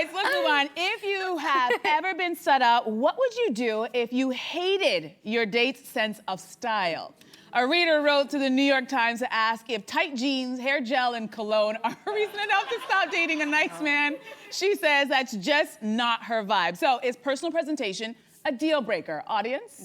right, so let's move on. If you have ever been set up, what would you do if you hated your date's sense of style? A reader wrote to the New York Times to ask if tight jeans, hair gel, and cologne are reason enough to stop dating a nice man. She says that's just not her vibe. So is personal presentation a deal breaker? Audience?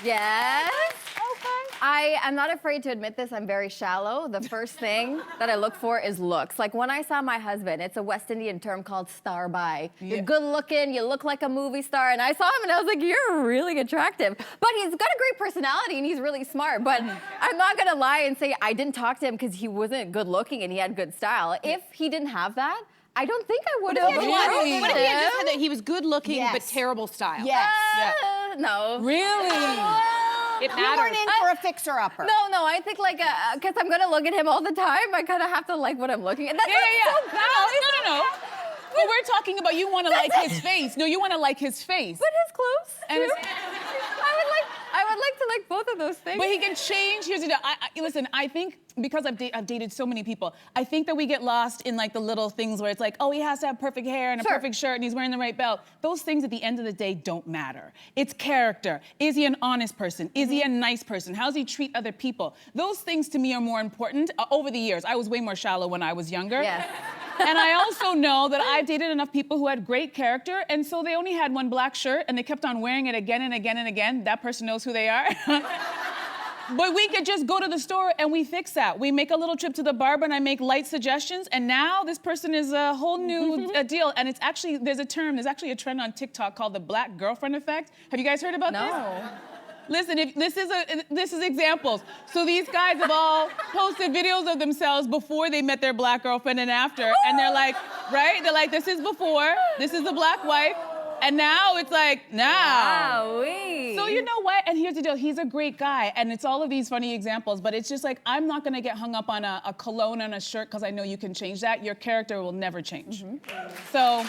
Yes. Okay. I am not afraid to admit this. I'm very shallow. The first thing that I look for is looks. Like when I saw my husband, it's a West Indian term called star by. You're good looking, you look like a movie star. And I saw him and I was like, you're really attractive. But he's got a great personality and he's really smart. But I'm not gonna lie and say I didn't talk to him because he wasn't good looking and he had good style. If he didn't have that, I don't think I would have. What if he had just had that he was good looking but terrible style? Yes. No. Really? It You matters. weren't in for a fixer-upper. No, I think like, because I'm gonna look at him all the time, I kind of have to like what I'm looking at. That's so bad. No. But we're talking about you want to like his face. No, you want to like his face. But his clothes, And too. it's- I would like to like both of those things. But he can change. Here's the deal. Listen, I think because I've dated so many people, I think that we get lost in like the little things where it's like, oh, he has to have perfect hair and a perfect shirt and he's wearing the right belt. Those things at the end of the day don't matter. It's character. Is he an honest person? Is he a nice person? How does he treat other people? Those things to me are more important. Over the years, I was way more shallow when I was younger. Yes. And I also know that I've dated enough people who had great character, and so they only had one black shirt, and they kept on wearing it again and again and again. That person knows who they are. But we could just go to the store and we fix that. We make a little trip to the barber and I make light suggestions, and now this person is a whole new deal. And it's actually, there's actually a trend on TikTok called the black girlfriend effect. Have you guys heard about this? No. Listen, this is examples. So these guys have all posted videos of themselves before they met their black girlfriend and after, and they're like, right? They're like, this is before, this is the black wife, and now it's like, now. Wowee. So you know what? And here's the deal, he's a great guy, and it's all of these funny examples, but it's just like, I'm not gonna get hung up on a cologne on a shirt because I know you can change that. Your character will never change. So,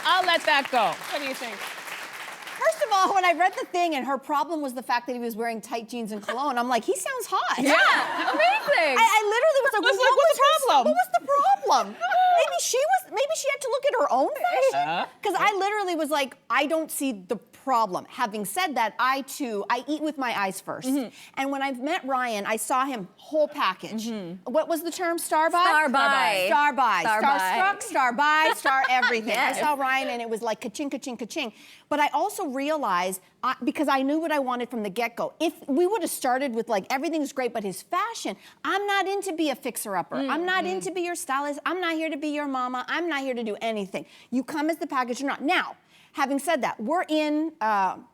I'll let that go. What do you think? First of all, when I read the thing and her problem was the fact that he was wearing tight jeans and cologne, I'm like, he sounds hot. Yeah, amazing. I literally was like, What's well, the problem? What was the problem? Maybe she had to look at her own fashion. Because I literally was like, I don't see the problem. Having said that, I eat with my eyes first. And when I met Ryan, I saw him whole package. What was the term? Star by? Star by. Star by. Star by. Starstruck, star by, star everything. Yes. I saw Ryan and it was like ka-ching, ka-ching, ka-ching. But I also realized, because I knew what I wanted from the get-go, if we would have started with like, everything's great, but his fashion, I'm not in to be a fixer-upper. I'm not in to be your stylist. I'm not here to be your mama. I'm not here to do anything. You come as the package or not. Now, having said that, we're in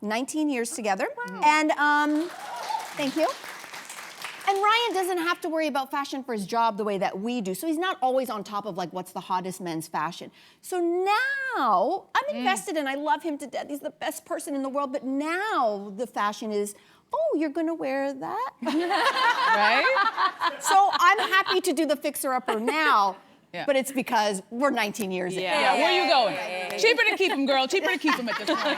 19 years together. And thank you. And Ryan doesn't have to worry about fashion for his job the way that we do. So he's not always on top of like what's the hottest men's fashion. So now I'm invested and I love him to death. He's the best person in the world. But now the fashion is, oh, you're gonna wear that? Right? So I'm happy to do the fixer-upper now. Yeah. But it's because we're 19 years in. Yeah, where you going? Cheaper to keep him, girl. Cheaper to keep him at this point.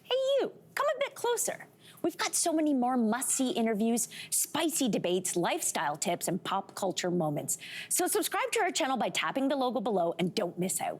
Hey, you, come a bit closer. We've got so many more must-see interviews, spicy debates, lifestyle tips, and pop culture moments. So subscribe to our channel by tapping the logo below and don't miss out.